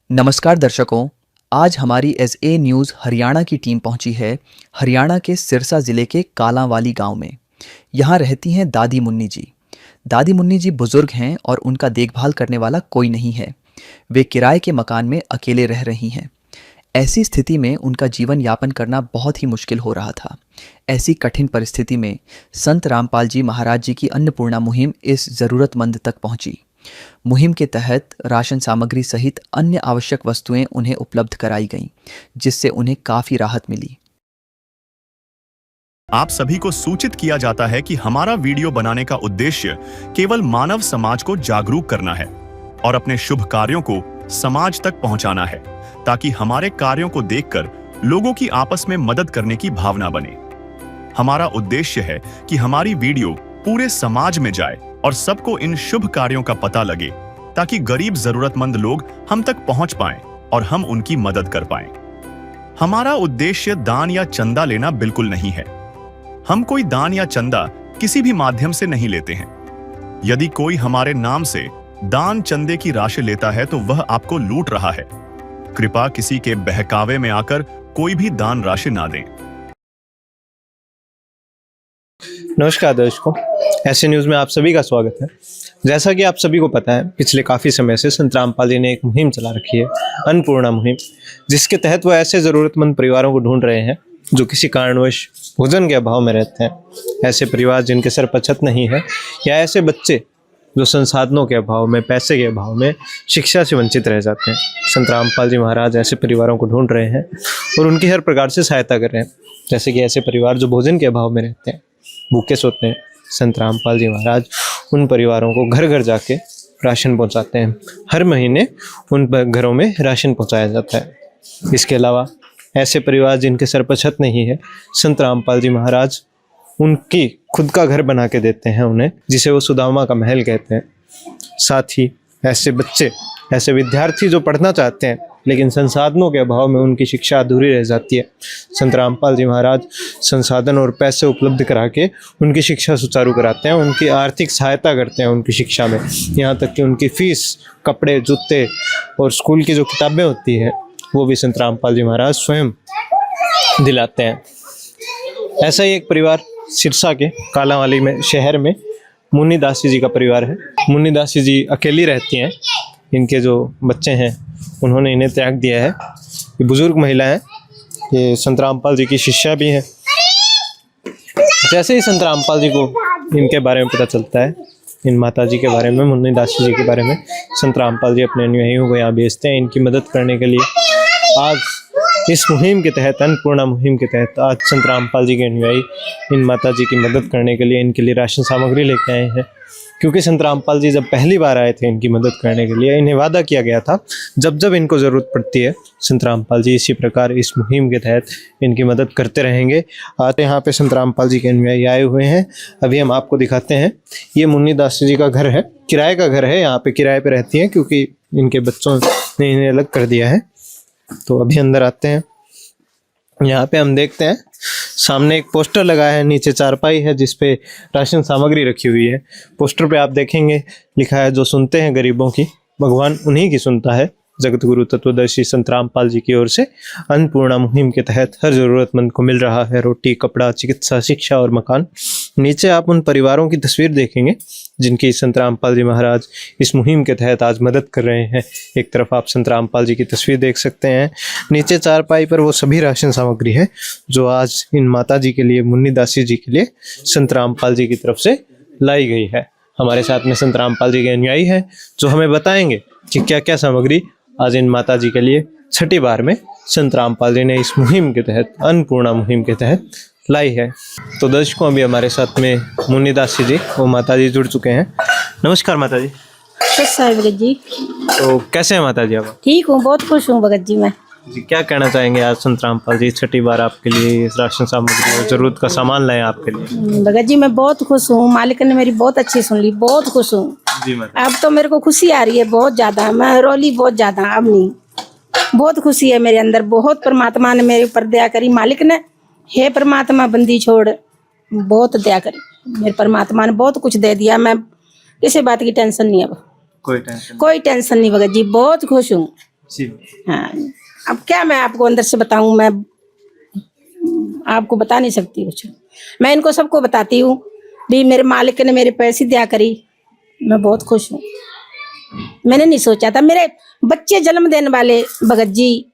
नमस्कार दर्शकों, आज हमारी एसए न्यूज़ हरियाणा की टीम पहुंची है हरियाणा के सिरसा ज़िले के कालांवाली गांव में। यहां रहती हैं दादी मुन्नी जी। दादी मुन्नी जी बुज़ुर्ग हैं और उनका देखभाल करने वाला कोई नहीं है। वे किराए के मकान में अकेले रह रही हैं। ऐसी स्थिति में उनका जीवन यापन करना बहुत ही मुश्किल हो रहा था। ऐसी कठिन परिस्थिति में संत रामपाल जी महाराज जी की अन्नपूर्णा मुहिम इस ज़रूरतमंद तक पहुंची। मुहिम के तहत राशन सामग्री सहित अन्य आवश्यक वस्तुएं उन्हें उपलब्ध कराई गईं, जिससे उन्हें काफ़ी राहत मिली। आप सभी को सूचित किया जाता है कि हमारा वीडियो बनाने का उद्देश्य केवल मानव समाज को जागरूक करना है और अपने शुभ कार्यों को समाज तक पहुंचाना है, ताकि हमारे कार्यों को देखकर लोगों की आपस में मदद करने की भावना बने। हमारा उद्देश्य है कि हमारी वीडियो पूरे समाज में जाए और सबको इन शुभ कार्यों का पता लगे, ताकि गरीब जरूरतमंद लोग हम तक पहुंच पाएं और हम उनकी मदद कर पाएं। हमारा उद्देश्य दान या चंदा लेना बिल्कुल नहीं है। हम कोई दान या चंदा किसी भी माध्यम से नहीं लेते हैं। यदि कोई हमारे नाम से दान चंदे की राशि लेता है तो वह आपको लूट रहा है। कृपया किसी के बहकावे में आकर कोई भी दान राशि ना दें। नमस्कार दर्शकों, ऐसे न्यूज़ में आप सभी का स्वागत है। जैसा कि आप सभी को पता है, पिछले काफ़ी समय से संत रामपाल जी ने एक मुहिम चला रखी है, अन्नपूर्णा मुहिम, जिसके तहत वो ऐसे ज़रूरतमंद परिवारों को ढूंढ रहे हैं जो किसी कारणवश भोजन के अभाव में रहते हैं। ऐसे परिवार जिनके सर पर छत नहीं है, या ऐसे बच्चे जो संसाधनों के अभाव में, पैसे के अभाव में शिक्षा से वंचित रह जाते हैं। संत रामपाल जी महाराज ऐसे परिवारों को ढूंढ रहे हैं और उनकी हर प्रकार से सहायता कर रहे हैं। जैसे कि ऐसे परिवार जो भोजन के अभाव में रहते हैं, भूखे सोते हैं, संत रामपाल जी महाराज उन परिवारों को घर घर जाके राशन पहुंचाते हैं। हर महीने उन घरों में राशन पहुंचाया जाता है। इसके अलावा ऐसे परिवार जिनके सर पर छत नहीं है, संत रामपाल जी महाराज उनकी खुद का घर बना के देते हैं उन्हें, जिसे वो सुदामा का महल कहते हैं। साथ ही ऐसे बच्चे, ऐसे विद्यार्थी जो पढ़ना चाहते हैं लेकिन संसाधनों के अभाव में उनकी शिक्षा अधूरी रह जाती है, संत रामपाल जी महाराज संसाधन और पैसे उपलब्ध करा के उनकी शिक्षा सुचारू कराते हैं, उनकी आर्थिक सहायता करते हैं उनकी शिक्षा में। यहाँ तक कि उनकी फीस, कपड़े, जूते और स्कूल की जो किताबें होती हैं वो भी संत रामपाल जी महाराज स्वयं दिलाते हैं। ऐसा ही एक परिवार सिरसा के कालांवाली में शहर में मुन्नी दासी जी का परिवार है। मुन्नी दासी जी अकेली रहती हैं। इनके जो बच्चे हैं उन्होंने इन्हें त्याग दिया है। ये बुजुर्ग महिला है, ये संत रामपाल जी की शिष्या भी हैं। जैसे ही संत रामपाल जी को इनके बारे में पता चलता है, इन माता जी के बारे में, मुन्नी दासी जी के बारे में, संत रामपाल जी अपने अनुयायियों को यहाँ भेजते हैं इनकी मदद करने के लिए। आज इस मुहिम के तहत, अन्नपूर्णा मुहिम के तहत, आज संत रामपाल जी के अनुयायी इन माता जी की मदद करने के लिए इनके लिए राशन सामग्री लेके आए हैं। क्योंकि संत रामपाल जी जब पहली बार आए थे इनकी मदद करने के लिए, इन्हें वादा किया गया था जब जब इनको ज़रूरत पड़ती है संत रामपाल जी इसी प्रकार इस मुहिम के तहत इनकी मदद करते रहेंगे। आज यहाँ पे संत रामपाल जी के अनुयायी आए हुए हैं। अभी हम आपको दिखाते हैं। ये मुन्नी दासी जी का घर है, किराए का घर है। यहाँ पे किराए पे रहती हैं क्योंकि इनके बच्चों ने इन्हें अलग कर दिया है। तो अभी अंदर आते हैं। यहाँ पे हम देखते हैं सामने एक पोस्टर लगा है, नीचे चारपाई है जिसपे राशन सामग्री रखी हुई है। पोस्टर पे आप देखेंगे लिखा है, जो सुनते हैं गरीबों की, भगवान उन्हीं की सुनता है। जगत गुरु तत्वदर्शी संत रामपाल जी की ओर से अन्नपूर्णा मुहिम के तहत हर जरूरतमंद को मिल रहा है रोटी, कपड़ा, चिकित्सा, शिक्षा और मकान। नीचे आप उन परिवारों की तस्वीर देखेंगे जिनकी संत रामपाल जी महाराज इस मुहिम के तहत आज मदद कर रहे हैं। एक तरफ आप संत रामपाल जी की तस्वीर देख सकते हैं, नीचे चारपाई पर वो सभी राशन सामग्री है जो आज इन माता जी के लिए, मुन्नी दासी जी के लिए संत रामपाल जी की तरफ से लाई गई है। हमारे साथ में संत रामपाल जी के अनुयायी हैं जो हमें बताएंगे कि क्या क्या सामग्री आज इन माता जी के लिए छठी बार में संत रामपाल जी ने इस मुहिम के तहत, अन्नपूर्णा मुहिम के तहत लाई है। तो दर्शकों, अभी हमारे साथ में मुन्नी दासी जी, वो माता जी जुड़ चुके हैं। नमस्कार माता जी। भगत जी। तो कैसे हैं माता जी आप? ठीक हूँ, बहुत खुश हूँ भगत जी मैं। जी, क्या कहना चाहेंगे आज संत रामपाल जी छठी बार आपके लिए इस राशन सामग्री और जरूरत का सामान लाए आपके लिए? भगत जी मैं बहुत खुश हूँ, मालिक ने मेरी बहुत अच्छी सुन ली, बहुत खुश हूँ। जी माता। अब तो मेरे को खुशी आ रही है बहुत ज्यादा, मैं रोली बहुत ज्यादा, अब नहीं, बहुत खुशी है मेरे अंदर। बहुत परमात्मा ने मेरे ऊपर दया करी, मालिक ने, हे परमात्मा बंदी छोड़, बहुत दया करी मेरे परमात्मा ने, बहुत कुछ दे दिया। मैं किसी बात की टेंशन नहीं, अब कोई टेंशन नहीं भगत जी, बहुत खुश हूँ। जी। हाँ, अब क्या मैं आपको अंदर से बताऊं, मैं आपको बता नहीं सकती कुछ। मैं इनको सबको बताती हूँ भी मेरे मालिक ने मेरे पैसे दिया करी, मैं बहुत खुश हूँ। मैंने नहीं सोचा था, मेरे बच्चे जन्म देने वाले भगत जी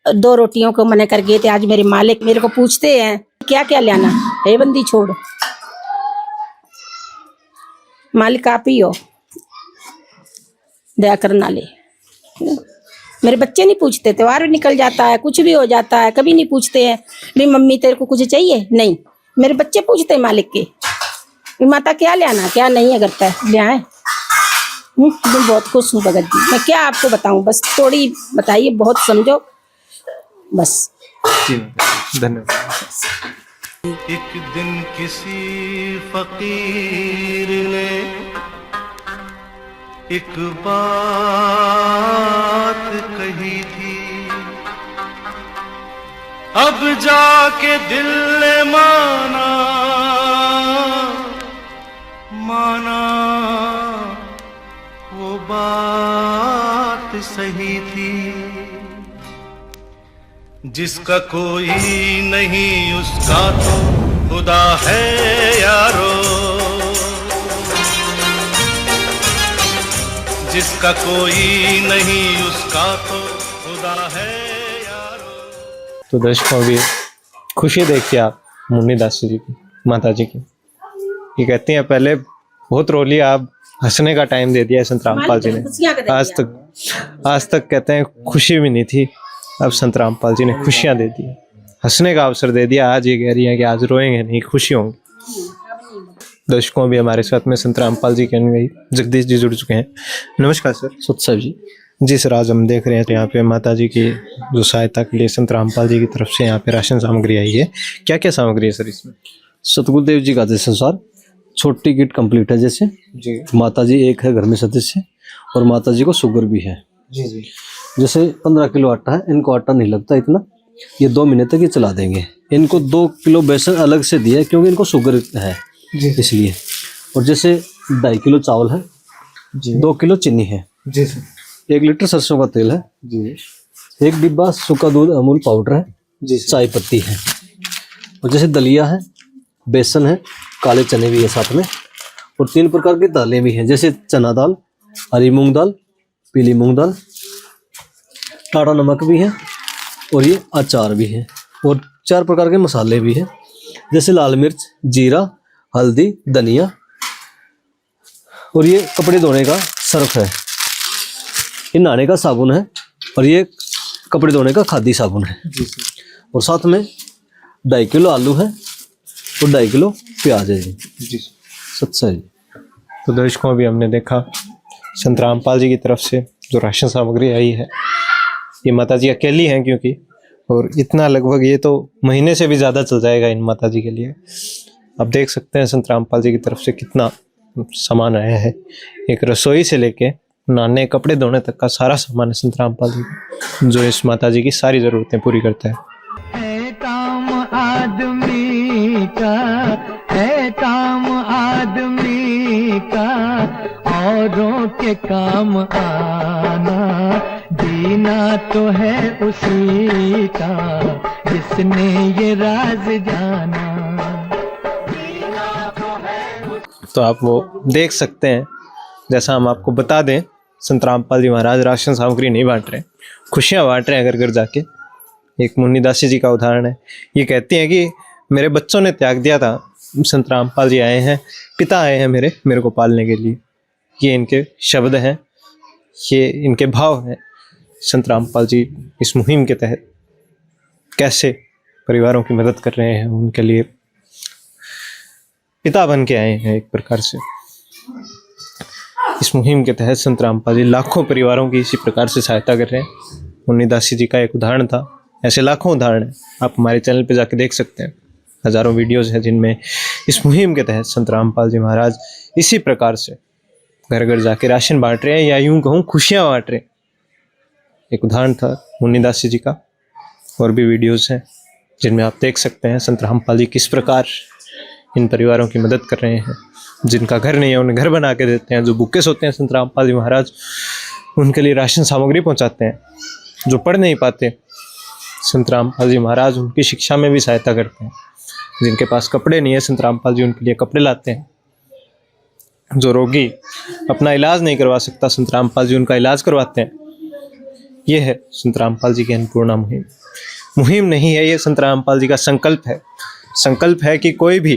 2 रोटियों को मना कर गए थे। आज मेरे मालिक मेरे को पूछते हैं क्या क्या लाना है, बंदी छोड़, मालिक आप ही हो, दया करना ले। मेरे बच्चे नहीं पूछते, त्योहार भी निकल जाता है, कुछ भी हो जाता है, कभी नहीं पूछते हैं भी मम्मी तेरे को कुछ चाहिए, नहीं। मेरे बच्चे पूछते हैं मालिक के भी माता क्या लाना, क्या नहीं, अगर तय ले आए। मैं बहुत खुश हूँ भगत जी, मैं क्या आपको बताऊं, बस थोड़ी बताइए, बहुत समझो बस। जी धन्यवाद। एक दिन किसी फकीर ने एक बात कही थी, अब जाके दिल ने माना वो बात सही थी। जिसका कोई नहीं उसका तो खुदा है यारो, जिसका कोई नहीं उसका तो खुदा है यारो। तो दर्शकों भी खुशी देखिए आप मुन्नी दासी जी की, माता जी की। ये कहती हैं पहले बहुत रो लिया, आप हंसने का टाइम दे दिया संत रामपाल जी ने। आज तक कहते हैं खुशी भी नहीं थी, अब संत रामपाल जी ने खुशियां दे दी, हंसने का अवसर दे दिया। आज ये कह रही है कि आज रोएंगे नहीं, खुशी होंगी। दर्शकों भी हमारे साथ में संत रामपाल जी के अनुयायी जगदीश जी जुड़ चुके हैं। नमस्कार सर। सुत साहब जी। जी सर, आज हम देख रहे हैं यहाँ पे माता जी की जो सहायता के लिए संत रामपाल जी की तरफ से यहाँ पे राशन सामग्री आई है। क्या क्या सामग्री है सर इसमें? सतगुरुदेव जी का आदेश अनुसार छोटी किट कंप्लीट है। जैसे जी माता जी एक है घर में सदस्य और माता जी को शुगर भी है। जी जी जैसे 15 किलो आटा है, इनको आटा नहीं लगता इतना, ये 2 महीने तक ये चला देंगे। इनको 2 किलो बेसन अलग से दिया है क्योंकि इनको शुगर है जी इसलिए। और जैसे 2.5 किलो चावल है जी 2 किलो चीनी है, जी सर 1 लीटर सरसों का तेल है, जी 1 डिब्बा सूखा दूध अमूल पाउडर है, जी चाय पत्ती है। और जैसे दलिया है, बेसन है, काले चने भी है साथ में, और 3 प्रकार की दालें भी हैं। जैसे चना दाल, हरी मूंग दाल, पीली मूंग दाल, टाटा नमक भी है, और ये अचार भी है। और 4 प्रकार के मसाले भी हैं, जैसे लाल मिर्च, जीरा, हल्दी, धनिया। और ये कपड़े धोने का सर्फ है, ये नहाने का साबुन है, और ये कपड़े धोने का खादी साबुन है। और साथ में 2.5 किलो आलू है और 2.5 किलो प्याज है जी। सच्चा जी। तो दर्शकों भी हमने देखा संत रामपाल जी की तरफ से जो राशन सामग्री आई है, ये माता जी अकेली हैं क्योंकि, और इतना लगभग ये तो महीने से भी ज़्यादा चल जाएगा इन माता जी के लिए। आप देख सकते हैं संत रामपाल जी की तरफ से कितना सामान आया है। एक रसोई से लेके नहाने कपड़े धोने तक का सारा सामान है संत रामपाल जी का, जो इस माता जी की सारी ज़रूरतें पूरी करता है। काम आदमी का है, काम आदमी का औरों के काम आना, जीना तो है उसी का जिसने ये राज जाना। तो आप वो देख सकते हैं, जैसा हम आपको बता दें, संत रामपाल जी महाराज राशन सामग्री नहीं बांट रहे, खुशियाँ बांट रहे हैं घर घर जाके। एक मुन्नी दासी जी का उदाहरण है। ये कहती हैं कि मेरे बच्चों ने त्याग दिया था, संत रामपाल जी आए हैं, पिता आए हैं मेरे को पालने के लिए। ये इनके शब्द हैं, ये इनके भाव हैं। संत रामपाल जी इस मुहिम के तहत कैसे परिवारों की मदद कर रहे हैं, उनके लिए पिता बन के आए हैं एक प्रकार से। इस मुहिम के तहत संत रामपाल जी लाखों परिवारों की इसी प्रकार से सहायता कर रहे हैं। मुन्नी दासी जी का एक उदाहरण था, ऐसे लाखों उदाहरण हैं। आप हमारे चैनल पे जाके देख सकते हैं, हजारों वीडियोस हैं जिनमें इस मुहिम के तहत संत रामपाल जी महाराज इसी प्रकार से घर घर जाके राशन बांट रहे हैं, या यूं कहूँ खुशियाँ बांट रहे हैं। एक उदाहरण था मुन्नी दासी जी का। और भी वीडियोस हैं जिनमें आप देख सकते हैं संत रामपाल जी किस प्रकार इन परिवारों की मदद कर रहे हैं। जिनका घर नहीं है उन्हें घर बना के देते हैं, जो भूखे सोते हैं संत रामपाल जी महाराज उनके लिए राशन सामग्री पहुंचाते हैं। जो पढ़ नहीं पाते, संत रामपाल जी महाराज उनकी शिक्षा में भी सहायता करते हैं। जिनके पास कपड़े नहीं है, संत रामपाल जी उनके लिए कपड़े लाते हैं। जो रोगी अपना इलाज नहीं करवा सकता, संत रामपाल जी उनका इलाज करवाते हैं। ये है संत रामपाल जी की अन्नपूर्णा मुहिम। मुहिम नहीं है, ये संत रामपाल जी का संकल्प है। संकल्प है कि कोई भी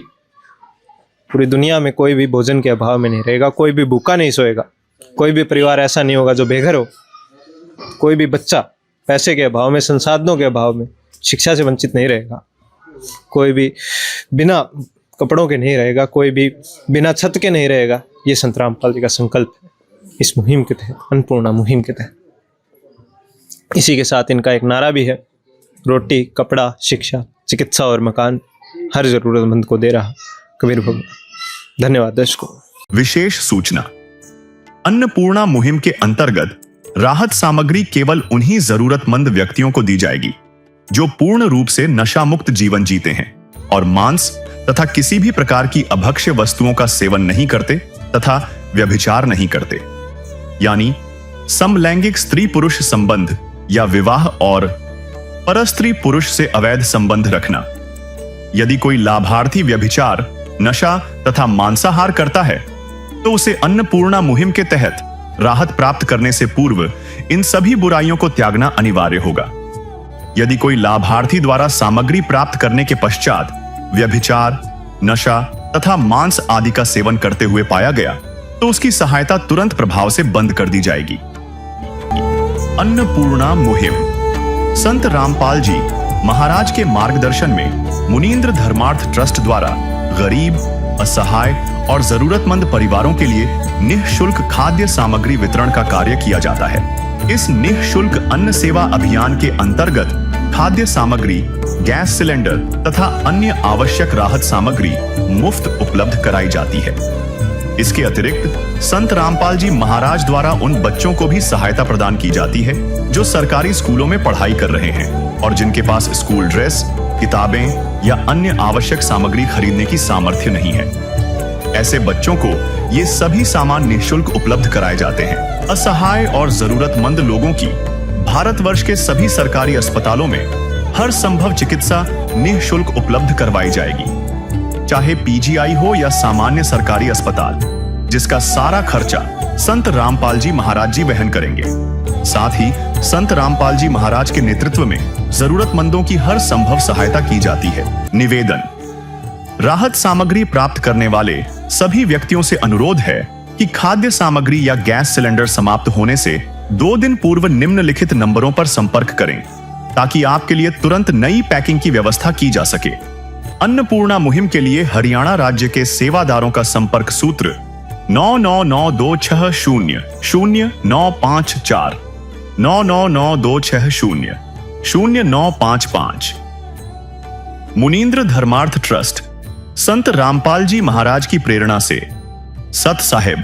पूरी दुनिया में कोई भी भोजन के अभाव में नहीं रहेगा, कोई भी भूखा नहीं सोएगा, कोई भी परिवार ऐसा नहीं होगा जो बेघर हो, कोई भी बच्चा पैसे के अभाव में, संसाधनों के अभाव में शिक्षा से वंचित नहीं रहेगा, कोई भी बिना कपड़ों के नहीं रहेगा, कोई भी बिना छत के नहीं रहेगा। ये संत रामपाल जी का संकल्प है इस मुहिम के तहत, अन्नपूर्णा मुहिम के तहत। इसी के साथ इनका एक नारा भी है, रोटी, कपड़ा, शिक्षा, चिकित्सा और मकान हर जरूरतमंद को दे रहा कबीर भगवान। धन्यवाद दर्शकों। विशेष सूचना, अन्नपूर्णा मुहिम के अंतर्गत राहत सामग्री केवल उन्हीं जरूरतमंद व्यक्तियों को दी जाएगी जो पूर्ण रूप से नशा मुक्त जीवन जीते हैं और मांस तथा किसी भी प्रकार की अभक्ष्य वस्तुओं का सेवन नहीं करते तथा व्यभिचार नहीं करते, यानी समलैंगिक स्त्री पुरुष संबंध या विवाह और परस्त्री पुरुष से अवैध संबंध रखना। यदि कोई लाभार्थी व्यभिचार, नशा तथा मांसाहार करता है तो उसे अन्नपूर्णा मुहिम के तहत राहत प्राप्त करने से पूर्व इन सभी बुराइयों को त्यागना अनिवार्य होगा। यदि कोई लाभार्थी द्वारा सामग्री प्राप्त करने के पश्चात व्यभिचार, नशा तथा मांस आदि का सेवन करते हुए पाया गया तो उसकी सहायता तुरंत प्रभाव से बंद कर दी जाएगी। अन्नपूर्णा मुहिम संत रामपाल जी महाराज के मार्गदर्शन में मुनींद्र धर्मार्थ ट्रस्ट द्वारा गरीब, असहाय और जरूरतमंद परिवारों के लिए निःशुल्क खाद्य सामग्री वितरण का कार्य किया जाता है। इस निःशुल्क अन्न सेवा अभियान के अंतर्गत खाद्य सामग्री, गैस सिलेंडर तथा अन्य आवश्यक राहत सामग्री मुफ्त उपलब्ध कराई जाती है। इसके अतिरिक्त संत रामपाल जी महाराज द्वारा उन बच्चों को भी सहायता प्रदान की जाती है जो सरकारी स्कूलों में पढ़ाई कर रहे हैं और जिनके पास स्कूल ड्रेस, किताबें या अन्य आवश्यक सामग्री खरीदने की सामर्थ्य नहीं है। ऐसे बच्चों को ये सभी सामान निःशुल्क उपलब्ध कराए जाते हैं। असहाय और जरूरतमंद लोगों की भारतवर्ष के सभी सरकारी अस्पतालों में हर संभव चिकित्सा निःशुल्क उपलब्ध करवाई जाएगी, चाहे पीजीआई हो या सामान्य सरकारी अस्पताल, जिसका सारा खर्चा संत रामपाल जी महाराज जी वहन करेंगे। साथ ही संत रामपाल जी महाराज के नेतृत्व में जरूरतमंदों की हर संभव सहायता की जाती है। निवेदन, राहत सामग्री प्राप्त करने वाले सभी व्यक्तियों से अनुरोध है कि खाद्य सामग्री या गैस सिलेंडर समाप्त होने से 2 दिन पूर्व निम्नलिखित नंबरों पर संपर्क करें ताकि आपके लिए तुरंत नई पैकिंग की व्यवस्था की जा सके। अन्नपूर्णा मुहिम के लिए हरियाणा राज्य के सेवादारों का संपर्क सूत्र 9992600954 9992600955। मुनींद्र धर्मार्थ ट्रस्ट संत रामपाल जी महाराज की प्रेरणा से सत साहिब